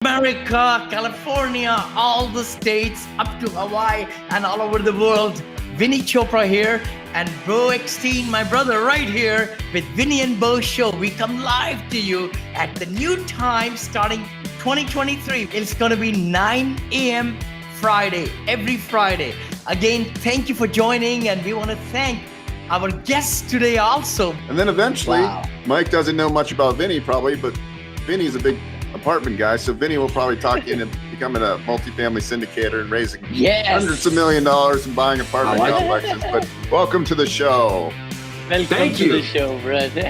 America, California, all the states, up to Hawaii and all over the world. Vinny Chopra here and BeauEckstein, my brother, right here with Vinney and Beau Show. We come live to you at the new time starting 2023. It's going to be 9 a.m. Friday, every Friday. Again, thank you for joining, and we want to thank our guests today also. And then eventually, Mike doesn't know much about Vinny probably, but Vinny's a big apartment guy, so Vinny will probably talk you into becoming a multifamily syndicator and raising hundreds of $1 million and buying apartment complexes. But welcome to the show. Welcome to the show, brother.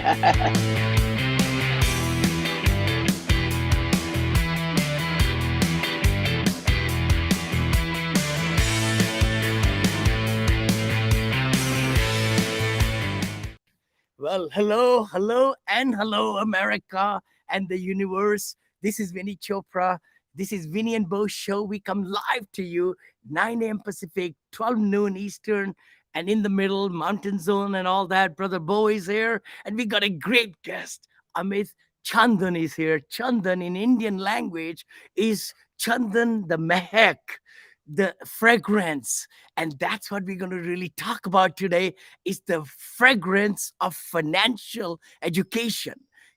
Well, hello, America and the universe. This is Vinny Chopra. This is Vinney and Beau Show. We come live to you 9 a.m. Pacific, 12 noon Eastern, and in the middle, Mountain Zone and all that. Brother Beau is here, and we got a great guest. Amit Chandan is here. Chandan in Indian language is Chandan the Mehak, the fragrance. And that's what we're going to really talk about today is the fragrance of financial education.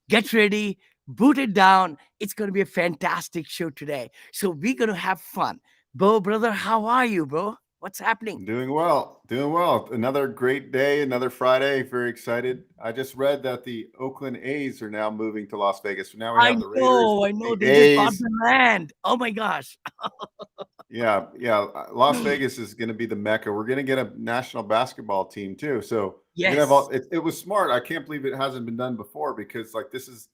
Get ready, boot it down. It's going to be a fantastic show today. So we're going to have fun. Beau, brother, how are you, bro? What's happening? Doing well. Another great day, another Friday. Very excited. I just read that the Oakland A's are now moving to Las Vegas. So now we have the Raiders. I know. They just bought the land. Oh my gosh. Yeah. Las Vegas is going to be the mecca. We're going to get a national basketball team too. So yes, it was smart. I can't believe it hasn't been done before because like this is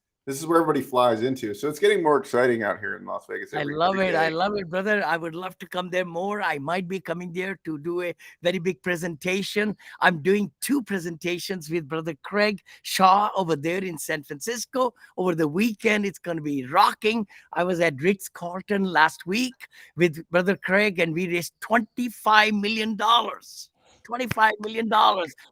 where everybody flies into. So it's getting more exciting out here in Las Vegas. I love it, brother. I would love to come there more. I might be coming there to do a very big presentation. I'm doing 2 presentations with Brother Craig Shaw over there in San Francisco. Over the weekend, it's going to be rocking. I was at Ritz-Carlton last week with Brother Craig, and we raised $25 million. $25 million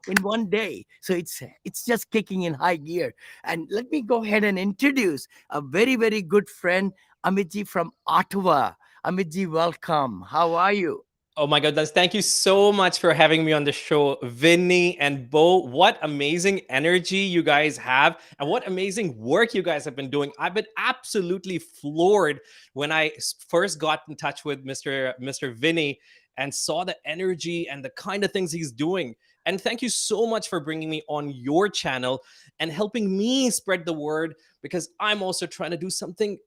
in one day. So it's just kicking in high gear. And let me go ahead and introduce a very, very good friend, Amitji from Ottawa. Amitji, welcome. How are you? Oh my goodness. Thank you so much for having me on the show, Vinney and Beau. What amazing energy you guys have and what amazing work you guys have been doing. I've been absolutely floored when I first got in touch with Mr. Vinney and saw the energy and the kind of things he's doing. And thank you so much for bringing me on your channel and helping me spread the word, because I'm also trying to do something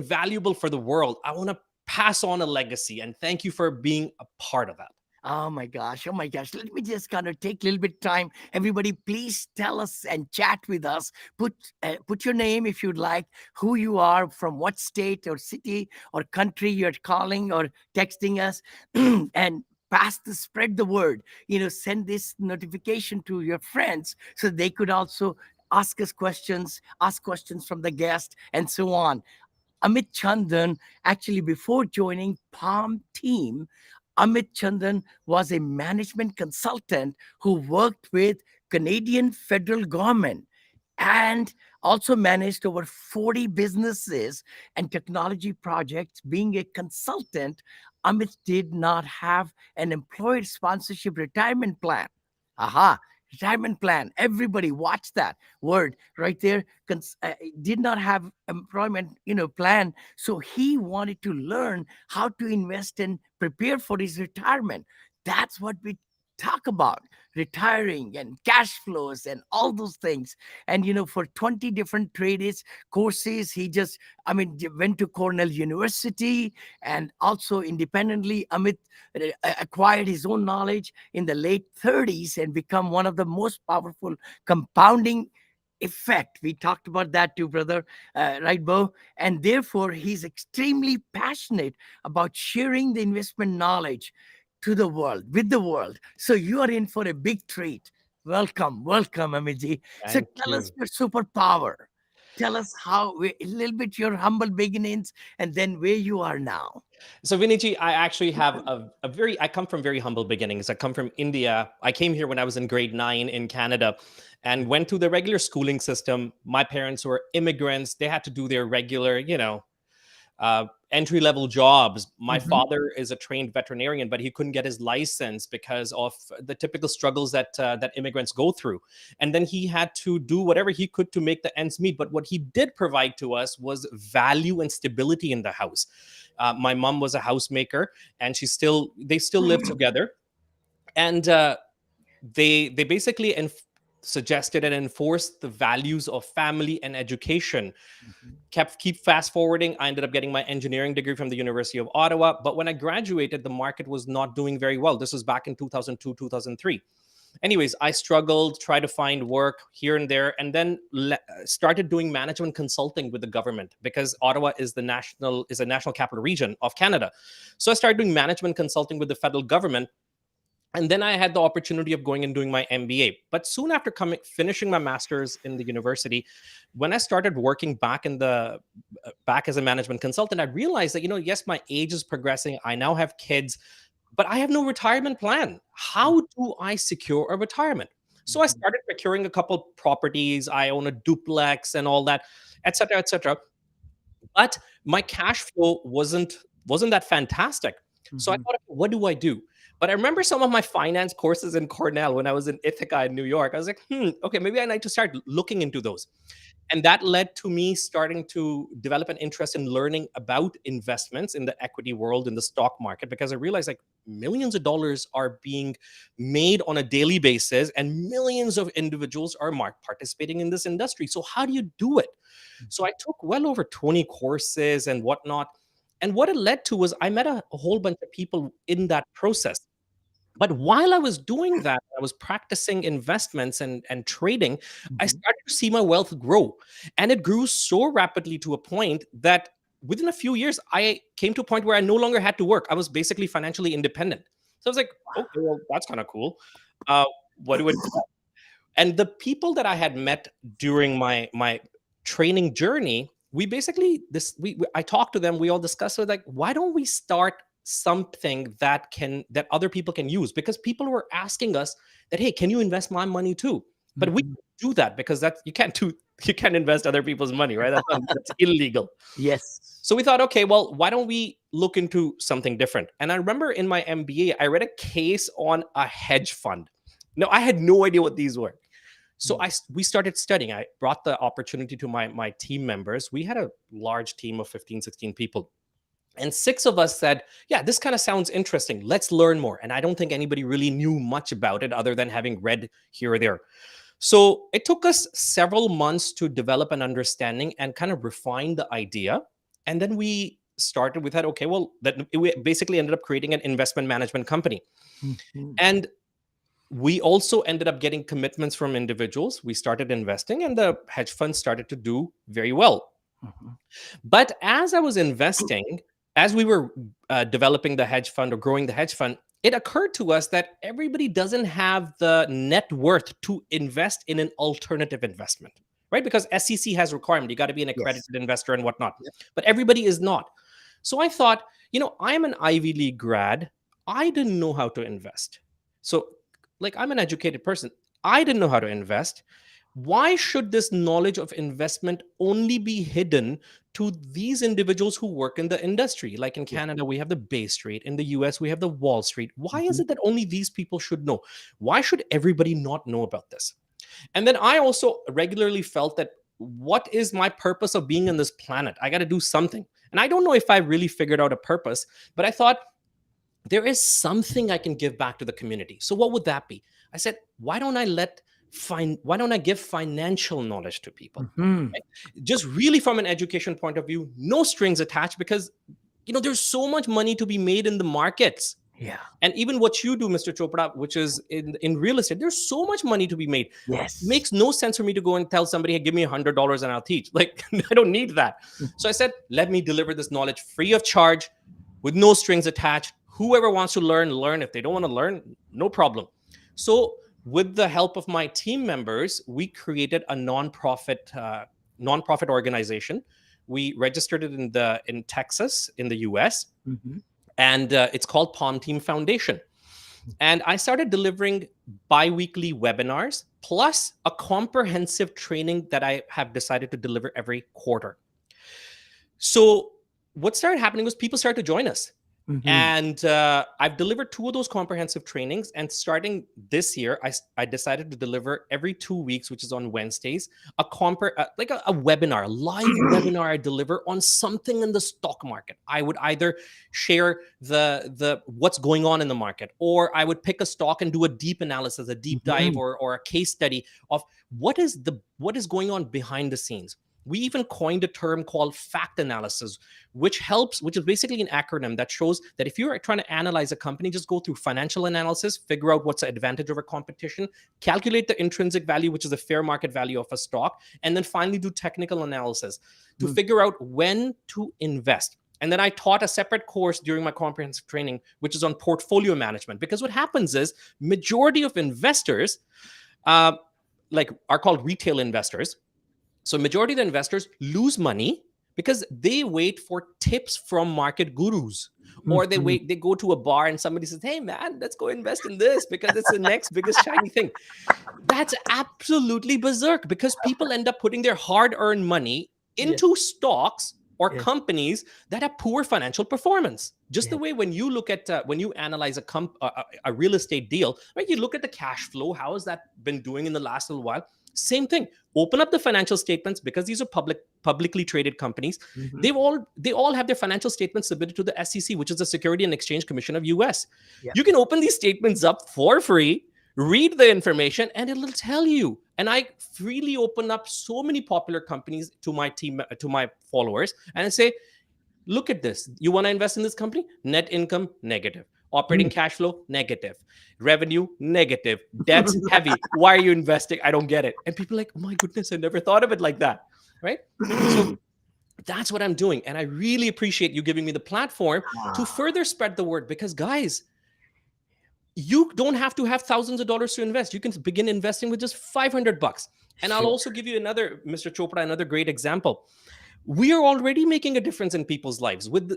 valuable for the world. I want to pass on a legacy, and thank you for being a part of that. Oh my gosh. Let me just kind of take a little bit of time. Everybody, please tell us and chat with us. Put your name if you'd like, who you are, from what state or city or country you're calling or texting us, and spread the word. Send this notification to your friends so they could also ask questions from the guest and so on. Amit Chandan, actually, before joining Palm Team, Amit Chandan was a management consultant who worked with Canadian federal government and also managed over 40 businesses and technology projects. Being a consultant, Amit did not have an employer sponsorship retirement plan. Retirement plan. Everybody watch that word right there. Did not have employment, plan. So he wanted to learn how to invest and prepare for his retirement. That's what we talk about, retiring and cash flows and all those things. And for 20 different trades courses, he went to Cornell University, and also independently Amit acquired his own knowledge in the late 30s and become one of the most powerful compounding effect. We talked about that too, brother, right, Beau? And therefore he's extremely passionate about sharing the investment knowledge to the world, with the world. So you are in for a big treat. Welcome, Amiji. So tell us your superpower. Tell us a little bit your humble beginnings and then where you are now. So Vinny, I actually have I come from very humble beginnings. I come from India. I came here when I was in grade 9 in Canada and went through the regular schooling system. My parents were immigrants. They had to do their regular, entry-level jobs. My Mhm. father is a trained veterinarian, but he couldn't get his license because of the typical struggles that that immigrants go through. And then he had to do whatever he could to make the ends meet. But what he did provide to us was value and stability in the house. My mom was a housemaker, and they still live together. And they basically suggested and enforced the values of family and education. Keep fast forwarding, I ended up getting my engineering degree from the University of Ottawa. But when I graduated, the market was not doing very well. This was back in 2002, 2003. Anyways, I struggled, tried to find work here and there, and then started doing management consulting with the government, because Ottawa is a national capital region of Canada. So I started doing management consulting with the federal government. And then I had the opportunity of going and doing my MBA. But soon after finishing my master's in the university, when I started working back as a management consultant, I realized that, yes, my age is progressing. I now have kids, but I have no retirement plan. How do I secure a retirement? So I started procuring a couple properties. I own a duplex and all that, et cetera, et cetera. But my cash flow wasn't that fantastic. So I thought, what do I do? But I remember some of my finance courses in Cornell when I was in Ithaca in New York. I was like, okay, maybe I need to start looking into those. And that led to me starting to develop an interest in learning about investments in the equity world, in the stock market, because I realized like millions of dollars are being made on a daily basis and millions of individuals are participating in this industry. So how do you do it? So I took well over 20 courses and whatnot. And what it led to was I met a whole bunch of people in that process. But while I was doing that, I was practicing investments and trading, I started to see my wealth grow. And it grew so rapidly to a point that within a few years, I came to a point where I no longer had to work. I was basically financially independent. So I was like, okay, well, that's kind of cool. What do I do? And the people that I had met during my training journey, we basically I talked to them. We all discussed it, like, why don't we start something that other people can use? Because people were asking us that, hey, can you invest my money too? But we can't do that because you can't invest other people's money, right? That's illegal. Yes. So we thought, okay, well, why don't we look into something different? And I remember in my MBA, I read a case on a hedge fund. No, I had no idea what these were. So we started studying. I brought the opportunity to my team members. We had a large team of 15, 16 people. And 6 of us said, yeah, this kind of sounds interesting. Let's learn more. And I don't think anybody really knew much about it other than having read here or there. So it took us several months to develop an understanding and kind of refine the idea. And then we started with that. Okay, well, we basically ended up creating an investment management company. And we also ended up getting commitments from individuals. We started investing and the hedge fund started to do very well. But as I was investing, as we were developing the hedge fund or growing the hedge fund, it occurred to us that everybody doesn't have the net worth to invest in an alternative investment, right? Because SEC has requirement. You got to be an accredited investor and whatnot. But everybody is not. So I thought, I'm an Ivy League grad. I didn't know how to invest. So I'm an educated person. I didn't know how to invest. Why should this knowledge of investment only be hidden to these individuals who work in the industry? Like in Canada, we have the Bay Street. In the US, we have the Wall Street. Why is it that only these people should know? Why should everybody not know about this? And then I also regularly felt that, what is my purpose of being on this planet? I got to do something. And I don't know if I really figured out a purpose, but I thought, there is something I can give back to the community. So what would that be? I said, why don't I give financial knowledge to people? Right? Just really from an education point of view, no strings attached, because there's so much money to be made in the markets. Yeah. And even what you do, Mr. Chopra, which is in real estate, there's so much money to be made. Yes. It makes no sense for me to go and tell somebody, hey, give me $100 and I'll teach. Like, I don't need that. So I said, let me deliver this knowledge free of charge with no strings attached. Whoever wants to learn. If they don't want to learn, no problem. So with the help of my team members, we created a nonprofit organization. We registered it in Texas, in the US, and it's called Palm Team Foundation. And I started delivering bi-weekly webinars, plus a comprehensive training that I have decided to deliver every quarter. So what started happening was people started to join us. Mm-hmm. And I've delivered 2 of those comprehensive trainings. And starting this year, I decided to deliver every 2 weeks, which is on Wednesdays, a webinar, a live webinar I deliver on something in the stock market. I would either share the what's going on in the market, or I would pick a stock and do a deep analysis, a deep dive, or a case study of what is going on behind the scenes. We even coined a term called fact analysis, which is basically an acronym that shows that if you're trying to analyze a company, just go through financial analysis, figure out what's the advantage over competition, calculate the intrinsic value, which is the fair market value of a stock, and then finally do technical analysis to figure out when to invest. And then I taught a separate course during my comprehensive training, which is on portfolio management. Because what happens is majority of investors are called retail investors. So majority of the investors lose money because they wait for tips from market gurus, or they go to a bar and somebody says, hey man, let's go invest in this because it's the next biggest shiny thing. That's absolutely berserk, because people end up putting their hard-earned money into stocks or companies that have poor financial performance. Just the way when you look at, when you analyze a real estate deal, right? You look at the cash flow, how has that been doing in the last little while? Same thing. Open up the financial statements, because these are publicly traded companies. They all have their financial statements submitted to the SEC, which is the Security and Exchange Commission of US. You can open these statements up for free, read the information, and it'll tell you. And I freely open up so many popular companies to my team, to my followers, and I say, look at this. You want to invest in this company? Net income, negative. Operating cash flow, negative. Revenue, negative. Debt's heavy. Why are you investing? I don't get it. And people are like, oh my goodness, I never thought of it like that. Right? So that's what I'm doing. And I really appreciate you giving me the platform to further spread the word, because guys, you don't have to have thousands of dollars to invest. You can begin investing with just $500. And I'll also give you another, Mr. Chopra, another great example. We are already making a difference in people's lives. With,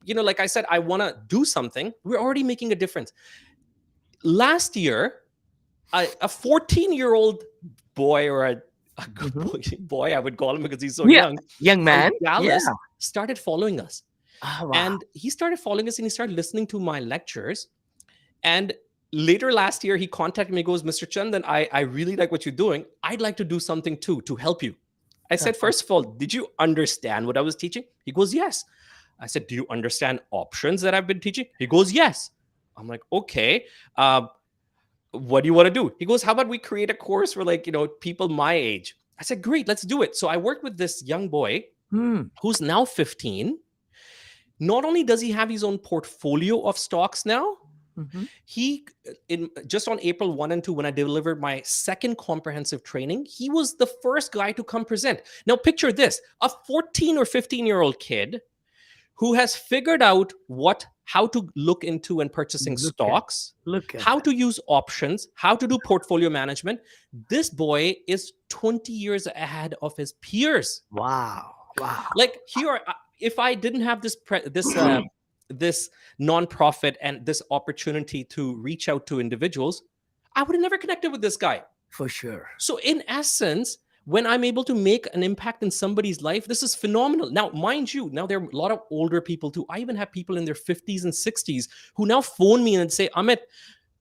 like I said, I want to do something. We're already making a difference. Last year, a 14-year-old boy, or a good boy, I would call him because he's so young man, Dallas, started following us. And he started following us, and he started listening to my lectures. And later last year, he contacted me, goes, Mr. Chandan, I really like what you're doing. I'd like to do something too, to help you. I said, first of all, did you understand what I was teaching? He goes, yes. I said, do you understand options that I've been teaching? He goes, yes. I'm like, okay. What do you want to do? He goes, how about we create a course for people my age? I said, great, let's do it. So I worked with this young boy who's now 15. Not only does he have his own portfolio of stocks now, he, just on April 1 and 2, when I delivered my second comprehensive training, he was the first guy to come present. Now picture this, a 14 or 15-year-old kid who has figured out how to look into and purchasing stocks, how to use options, how to do portfolio management. This boy is 20 years ahead of his peers. Wow. Like here, if I didn't have this nonprofit and this opportunity to reach out to individuals, I would have never connected with this guy. For sure. So in essence, when I'm able to make an impact in somebody's life, this is phenomenal. Now, mind you, now there are a lot of older people too. I even have people in their 50s and 60s who now phone me and say, Amit,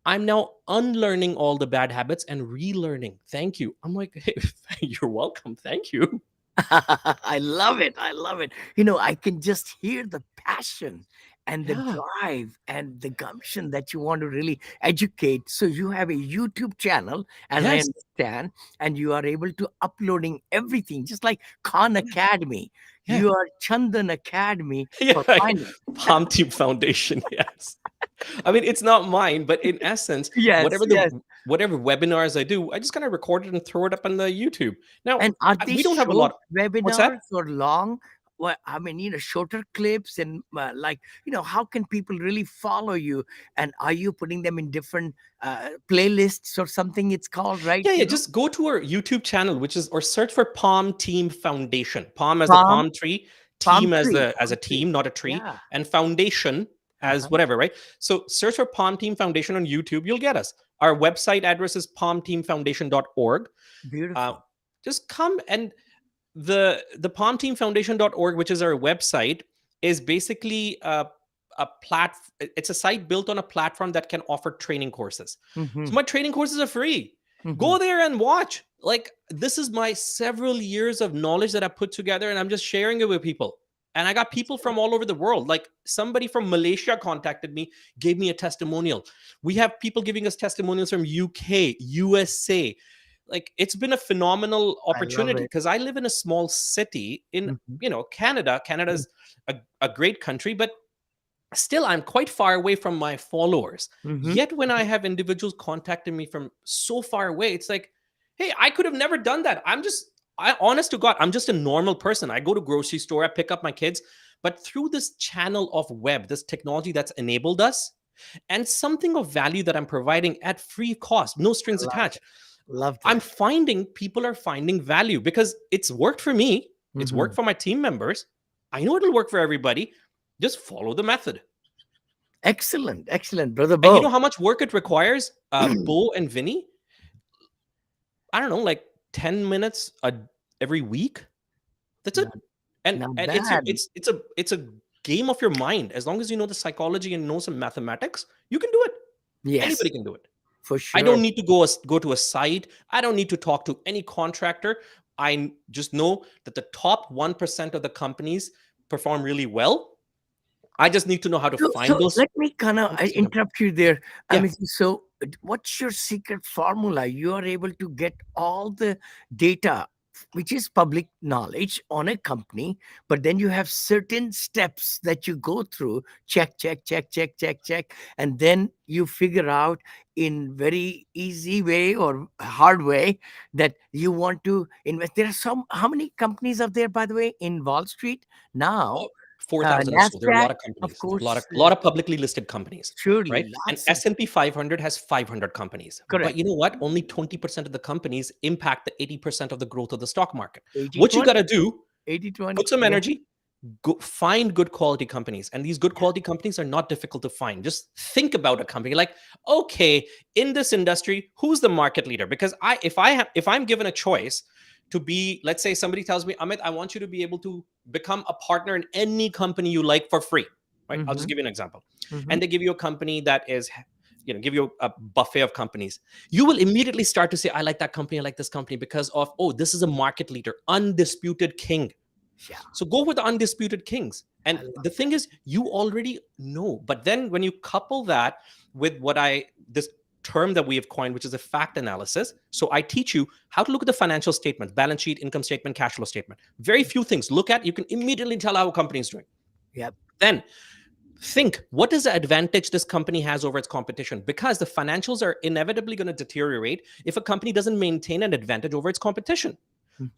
I'm now unlearning all the bad habits and relearning. Thank you. I'm like, hey, you're welcome. Thank you. I love it. I can just hear the passion and the drive and the gumption that you want to really educate. So you have a YouTube channel, as I understand, and you are able to uploading everything, just like Khan Academy. You are Chandan Academy for finance. Palm Team Foundation, yes. I mean, it's not mine, but in essence, whatever webinars I do, I just kind of record it and throw it up on the YouTube. Now, and we don't have a lot of webinars or long. Well, I mean, shorter clips and how can people really follow you? And are you putting them in different playlists or something? It's called, right? Yeah. Just go to our YouTube channel, or search for Palm Team Foundation. Palm as the palm tree, team as a team, not a tree, and foundation as whatever, right? So search for Palm Team Foundation on YouTube. You'll get us. Our website address is palmteamfoundation.org. Beautiful. Just come and the palmteamfoundation.org, which is our website, is basically a it's a site built on a platform that can offer training courses. So my training courses are free. Go there and watch. Like, this is my several years of knowledge that I put together, and I'm just sharing it with people. And I got people from all over the world. Like, somebody from Malaysia contacted me, gave me a testimonial. We have people giving us testimonials from UK, USA. Like, it's been a phenomenal opportunity because I live in a small city in, Canada. Canada's a great country, but still I'm quite far away from my followers. Yet when I have individuals contacting me from so far away, it's like, hey, I could have never done that. Honest to God, I'm just a normal person. I go to grocery store, I pick up my kids, but through this channel of web, this technology that's enabled us, and something of value that I'm providing at free cost, no strings attached. Love that. I'm finding people are finding value because it's worked for me. It's worked for my team members. I know it'll work for everybody. Just follow the method. Excellent, brother Beau. And you know how much work it requires, Beau and Vinney? I don't know, like 10 minutes every week. That's it. And it's a game of your mind. As long as you know the psychology and know some mathematics, you can do it. Yes, anybody can do it. For sure. I don't need to go to a site. I don't need to talk to any contractor. I just know that the top 1% of the companies perform really well. I just need to know how to find those. Let me kind of interrupt you there. I mean, so what's your secret formula? You are able to get all the data, which is public knowledge on a company, but then you have certain steps that you go through, check, and then you figure out in very easy way or hard way that you want to invest. There are how many companies are there, by the way, in Wall Street now? 4,000 or so. There are a lot of companies, of course, a lot of publicly listed companies. Surely, right? And S&P 500 has 500 companies. Correct. But you know what? Only 20% of the companies impact the 80% of the growth of the stock market. What you got to do, 80-20, put some energy, go find good quality companies. And these good quality companies are not difficult to find. Just think about a company like, okay, in this industry, who's the market leader? Because if I'm given a choice to be, let's say somebody tells me, Amit, I want you to be able to become a partner in any company you like for free, right? I'll just give you an example. And they give you a company that is, give you a buffet of companies. You will immediately start to say, I like that company, I like this company because of, this is a market leader, undisputed king. Yeah. So go with the undisputed kings. And the thing is, you already know. But then when you couple that with this term that we have coined, which is a fact analysis. So I teach you how to look at the financial statement, balance sheet, income statement, cash flow statement. Very few things. Look at, you can immediately tell how a company is doing. Yep. Then think, what is the advantage this company has over its competition? Because the financials are inevitably going to deteriorate if a company doesn't maintain an advantage over its competition.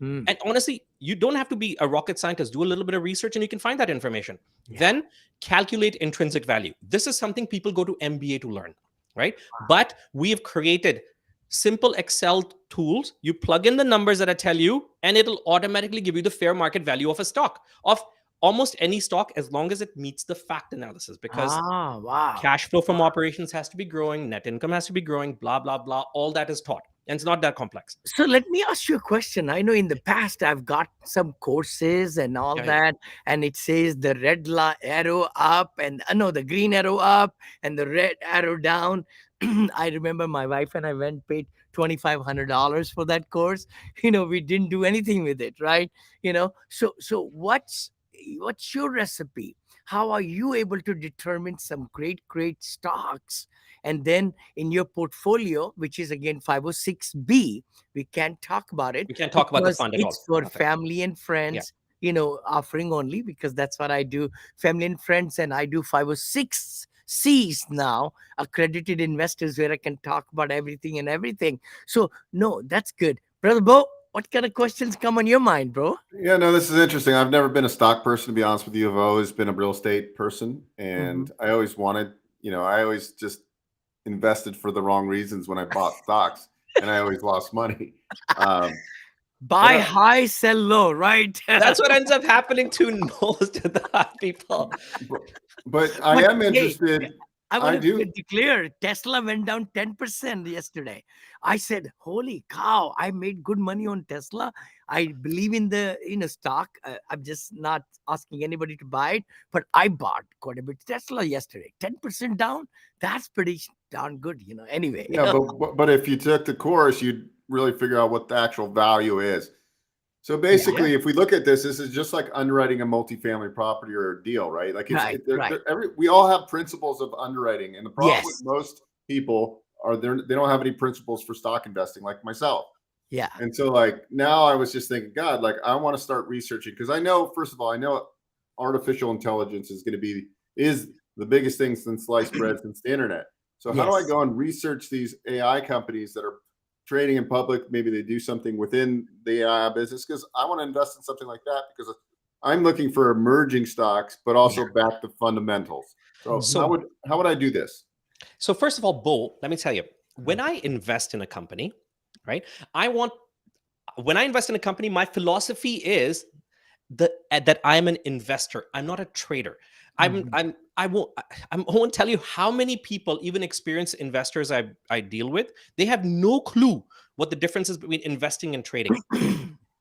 And honestly, you don't have to be a rocket scientist. Do a little bit of research and you can find that information. Then calculate intrinsic value. This is something people go to MBA to learn. Right? But we have created simple Excel tools. You plug in the numbers that I tell you, and it'll automatically give you the fair market value of a stock, of almost any stock, as long as it meets the fact analysis. Because cash flow from operations has to be growing, net income has to be growing, blah, blah, blah. All that is taught. And it's not that complex. So let me ask you a question. I know in the past I've got some courses and all that, and it says the red arrow up and the green arrow up and the red arrow down. I remember my wife and I paid $2,500 for that course. We didn't do anything with it, right? So what's your recipe? How are you able to determine some great stocks? And then in your portfolio, which is again 506B, we can't talk about it. We can't talk about the fund at all. It's for family and friends, offering only, because that's what I do. Family and friends, and I do 506Cs now, accredited investors, where I can talk about everything. So no, that's good. Brother Beau, what kind of questions come on your mind, bro? Yeah, no, this is interesting. I've never been a stock person, to be honest with you. I've always been a real estate person. And I always wanted, I always just invested for the wrong reasons when I bought stocks, and I always lost money. Buy high, sell low, right? That's what ends up happening to most of the people. But I am interested. I I want to do. declare Tesla went down 10% yesterday. I said, "Holy cow! I made good money on Tesla. I believe in the stock. I'm just not asking anybody to buy it, but I bought quite a bit of Tesla yesterday. 10% down. That's pretty darn good, Anyway, Yeah, but if you took the course, you'd really figure out what the actual value is. So basically, if we look at this is just like underwriting a multifamily property or a deal, right? Like right, right. we all have principles of underwriting, and the problem with Yes, most people are they don't have any principles for stock investing, like myself. yeah, And so, like now, I was just thinking, God, like I want to start researching because I know, first of all, I know artificial intelligence is the biggest thing since sliced bread since the internet. So how do I yes. go and research these AI companies that are trading in public? Maybe they do something within the AI business because I want to invest in something like that because I'm looking for emerging stocks, but also back to fundamentals. So So how would I do this? So first of all, Beau, let me tell you, when I invest in a company, right? When I invest in a company, my philosophy is that I'm an investor. I'm not a trader. Mhm. I won't tell you how many people, even experienced investors I deal with, they have no clue what the difference is between investing and trading.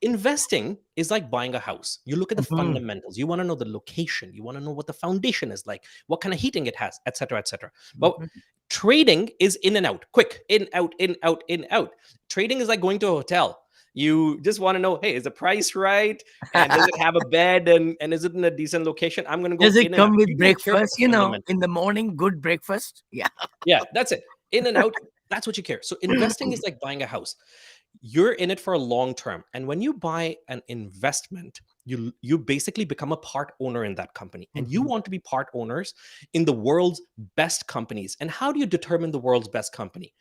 Investing is like buying a house. You look at the Mhm. fundamentals. You want to know the location. You want to know what the foundation is like, what kind of heating it has, etc., etc. But Mhm. trading is in and out, quick, in, out, in, out, in, out. Trading is like going to a hotel. You just want to know, hey, is the price right? And does it have a bed? And is it in a decent location? I'm going to go Does it in and out. come with You don't care about breakfast? the fundamentals. In the morning, good breakfast. Yeah. Yeah, that's it. In and out. That's what you care. So investing is like buying a house. You're in it for a long term, and when you buy an investment, you basically become a part owner in that company, and you Mhm. want to be part owners in the world's best companies. And how do you determine the world's best company?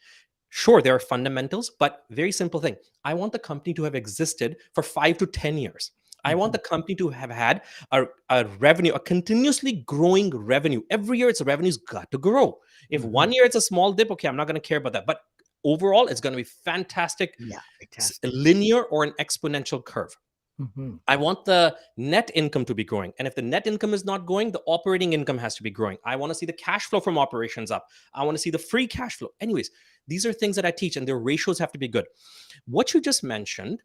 Sure, there are fundamentals, but very simple thing. I want the company to have existed for 5 to 10 years. I want Mhm. the company to have had a revenue, a continuously growing revenue. Every year, its revenue's got to grow. If Mhm. 1 year it's a small dip, okay, I'm not going to care about that. But overall, it's going to be fantastic, Yeah, fantastic. linear or an exponential curve. Mhm. I want the net income to be growing. And if the net income is not growing, the operating income has to be growing. I want to see the cash flow from operations up. I want to see the free cash flow. Anyways, these are things that I teach, and their ratios have to be good. What you just mentioned,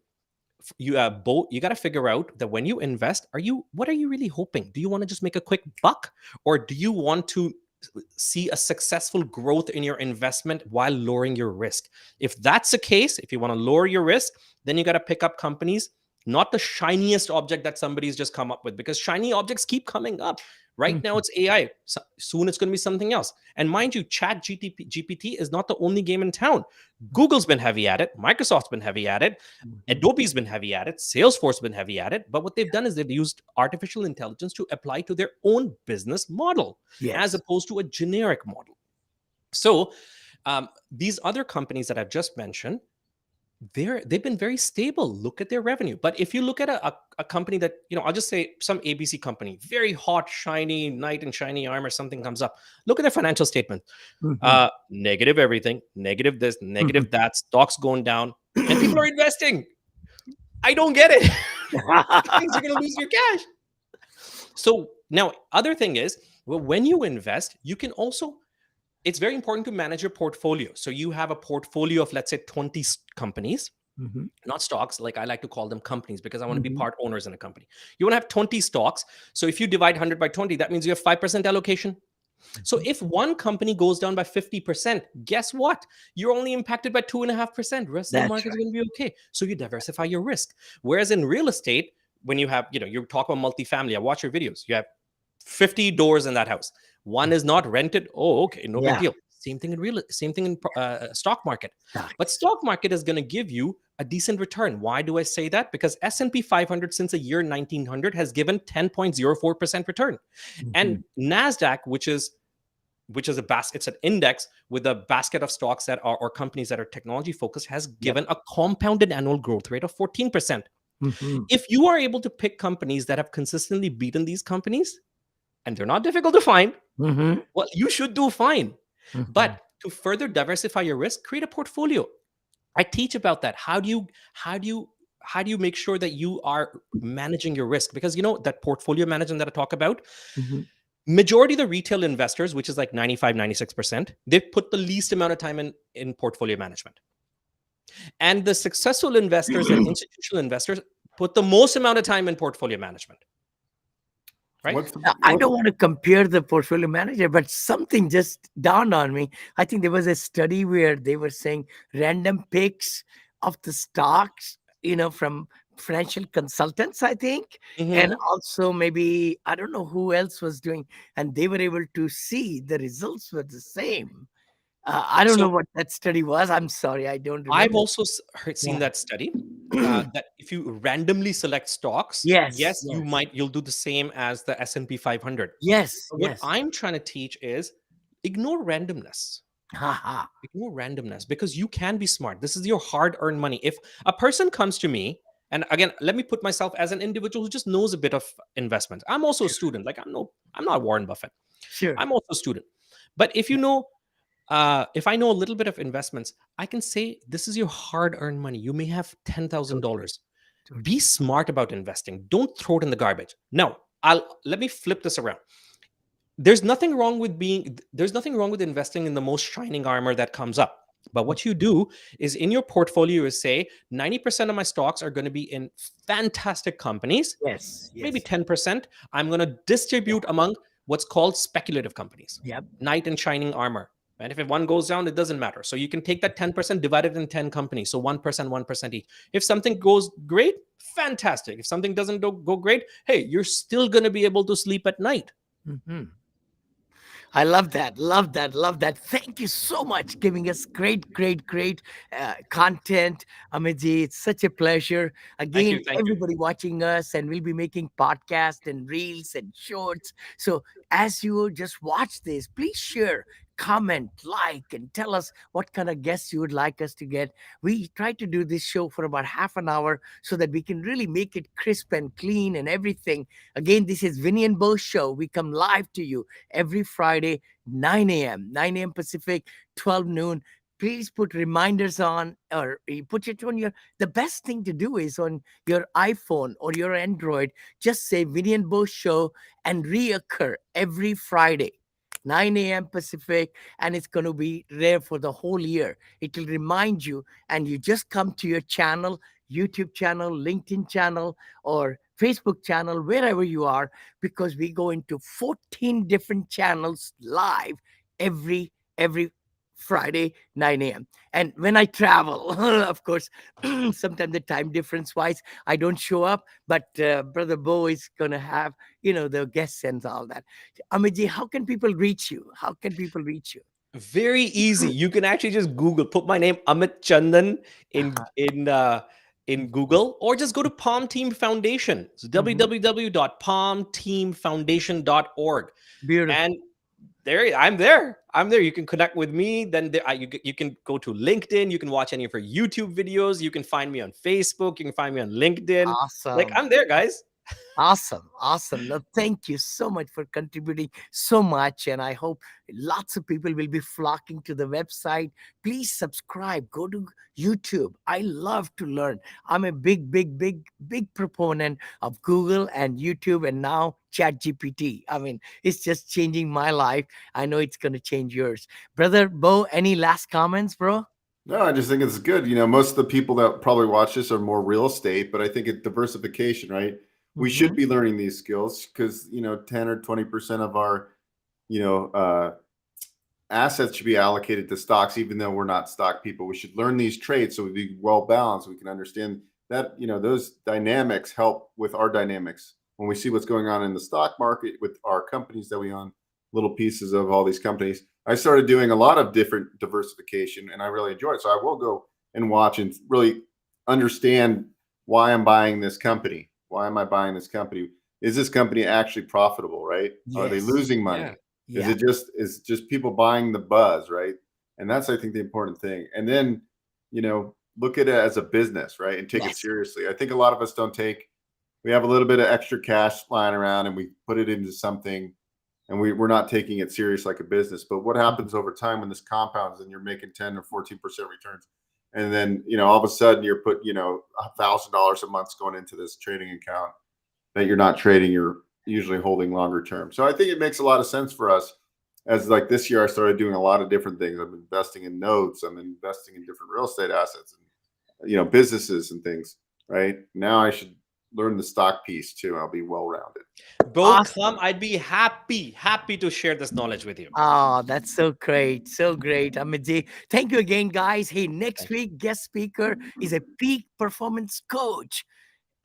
you got to figure out that when you invest, what are you really hoping? Do you want to just make a quick buck, or do you want to see a successful growth in your investment while lowering your risk? If that's the case, if you want to lower your risk, then you got to pick up companies, not the shiniest object that somebody's just come up with, because shiny objects keep coming up. Right now Mhm. it's AI. Soon it's going to be something else. And mind you, Chat GPT is not the only game in town. Google's been heavy at it. Microsoft's been heavy at it. Mhm. Adobe's been heavy at it. Salesforce has been heavy at it. But what they've done is they've used artificial intelligence to apply to their own business model as Yes. opposed to a generic model. So these other companies that I've just mentioned, they've been very stable. Look at their revenue. But if you look at a company that, I'll just say some ABC company, very hot, shiny, knight in shiny armor, something comes up. Look at their financial statement. Mhm. Negative everything, negative this, negative Mhm. that, stocks going down, and people are investing. I don't get it. That means you're going to lose your cash. So now, other thing is, well, when you invest, you can also, it's very important to manage your portfolio. So you have a portfolio of, let's say, 20 companies, Mhm. not stocks. Like I like to call them companies because I want to be Mhm. part owners in a company. You want to have 20 stocks. So if you divide 100 by 20, that means you have 5% allocation. So if one company goes down by 50%, guess what? You're only impacted by 2.5%. Rest of the That's market is right. going to be okay. So you diversify your risk. Whereas in real estate, when you have, you talk about multifamily, I watch your videos. You have 50 doors in that house. One is not rented. Oh, okay, no big Yeah. deal. Same thing in stock market. But Stocks. stock market is going to give you a decent return. Why do I say that? Because S&P 500 since the year 1900 has given 10.04% return. And Mhm. NASDAQ, which is a basket, it's an index with a basket of stocks that are or companies that are technology focused, has Yep. given a compounded annual growth rate of 14%. Mhm. If you are able to pick companies that have consistently beaten these companies, and they're not difficult to find, Mhm. well, you should do fine. Mhm. But to further diversify your risk, create a portfolio. I teach about that. How do you make sure that you are managing your risk? Because that portfolio management that I talk about, Mhm. Majority of the retail investors, which is like 95, 96%, they put the least amount of time in portfolio management. And the successful investors and institutional investors put the most amount of time in portfolio management. Right? I don't want to compare the portfolio manager, but something just dawned on me. I think there was a study where they were saying random picks of the stocks, from financial consultants, I think, and also maybe I don't know who else was doing, and they were able to see the results were the same. I don't know what that study was. I'm sorry, I don't remember. I've also seen that study. That if you randomly select stocks, yes, you'll do the same as the S&P 500. Yes. But what I'm trying to teach is ignore randomness. Ignore randomness, because you can be smart. This is your hard-earned money. If a person comes to me, and again, let me put myself as an individual who just knows a bit of investment. I'm also a student. Like I'm not Warren Buffett. Sure. I'm also a student. But if you know, if I know a little bit of investments, I can say this is your hard-earned money. You may have $10,000. Be smart about investing. Don't throw it in the garbage. Now, let me flip this around. There's nothing wrong with investing in the most shining armor that comes up. But what you do is in your portfolio is say 90% of my stocks are going to be in fantastic companies. Yes. Maybe 10% I'm going to distribute among what's called speculative companies. Yep. Knight and shining armor. And if one goes down, it doesn't matter. So you can take that 10%, divide it in 10 companies. So 1%, 1% each. If something goes great, fantastic. If something doesn't go great, hey, you're still going to be able to sleep at night. I love that. Love that. Love that. Thank you so much giving us great content, Amitji. It's such a pleasure. Again, Thank everybody watching us, and we'll be making podcasts and reels and shorts. So as you just watch this, please share, comment, like, and tell us what kind of guests you would like us to get. We try to do this show for about half an hour so that we can really make it crisp and clean and everything. Again, this is Vinney and Beau Show. We come live to you every Friday, 9 a.m. Pacific, 12 noon. Please put reminders on, or you put it on the best thing to do is on your iPhone or your Android. Just say Vinney and Beau Show and reoccur every Friday, 9 a.m. Pacific, and it's going to be there for the whole year. It will remind you, and you just come to your channel, YouTube channel, LinkedIn channel, or Facebook channel, wherever you are, because we go into 14 different channels live every Friday, 9 a.m. And when I travel, of course, sometimes the time difference wise, I don't show up, but Brother Beau is going to have, the guests and all that. Amitji, how can people reach you? Very easy. You can actually just Google, put my name Amit Chandan in Google, or just go to Palm Team Foundation. It's www.palmteamfoundation.org. Beautiful. And I'm there. You can connect with me. Then you can go to LinkedIn. You can watch any of our YouTube videos. You can find me on Facebook. You can find me on LinkedIn. Awesome. Like, I'm there, guys. Awesome. No, thank you so much for contributing so much. And I hope lots of people will be flocking to the website. Please subscribe. Go to YouTube. I love to learn. I'm a big proponent of Google and YouTube, and now ChatGPT. I mean, it's just changing my life. I know it's going to change yours. Brother Beau, any last comments, bro? No, I just think it's good. Most of the people that probably watch this are more real estate, but I think it's diversification, right? We should be learning these skills because, 10 or 20% of our, assets should be allocated to stocks, even though we're not stock people. We should learn these trades so we'd be well balanced. We can understand that, those dynamics help with our dynamics. When we see what's going on in the stock market with our companies that we own, little pieces of all these companies, I started doing a lot of different diversification and I really enjoy it. So I will go and watch and really understand why I'm buying this company. Why am I buying this company? Is this company actually profitable, right? Yes. Are they losing money? Yeah. Is just people buying the buzz, right? And that's, I think, the important thing. And then, look at it as a business, right? And take it seriously. I think a lot of us we have a little bit of extra cash lying around and we put it into something and we're not taking it serious like a business. But what happens over time when this compounds and you're making 10 or 14% returns? And then, all of a sudden you're put, $1,000 a month going into this trading account that you're not trading your usually holding longer term. So I think it makes a lot of sense for us. As like this year, I started doing a lot of different things. I'm investing in notes. I'm investing in different real estate assets and, businesses and things. Right now, I should learn the stock piece too. I'll be well-rounded. Beau, Awesome. come. I'd be happy to share this knowledge with you. Oh, that's so great. So great, Amitji. Thank you again, guys. Hey, next week, guest speaker is a peak performance coach.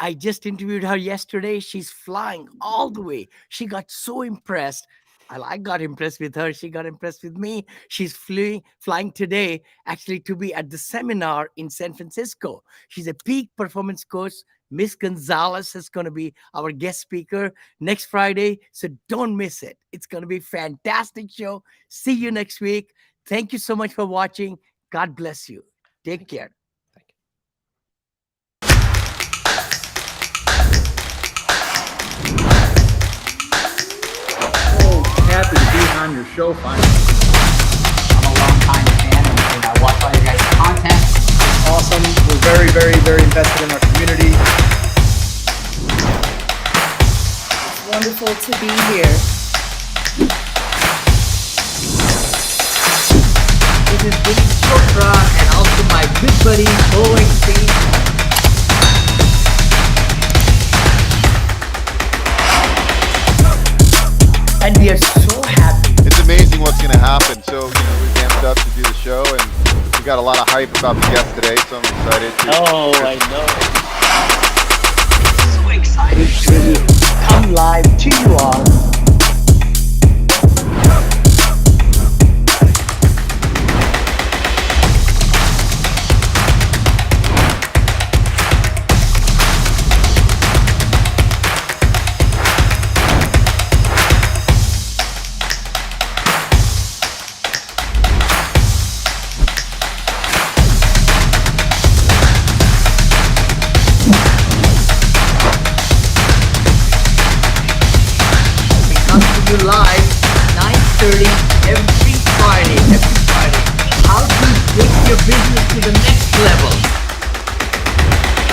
I just interviewed her yesterday. She's flying all the way. She got so impressed. I got impressed with her. She got impressed with me. She's flying today, actually, to be at the seminar in San Francisco. She's a peak performance coach. Miss Gonzalez is going to be our guest speaker next Friday. So don't miss it. It's going to be a fantastic show. See you next week. Thank you so much for watching. God bless you. Take care. Happy to be on your show finally. I'm a long-time fan and I watch all your guys' content. Awesome. We're very, very, very invested in our community. It's wonderful to be here. This is Vinney Chopra and also my good buddy, BeauEckstein. And we are so happy. It's amazing what's going to happen. So, we ramped up to do the show, and we got a lot of hype about the guest today. So I'm excited. I know. So excited to come live to you all. Live 9:30 every Friday. How to take your business to the next level.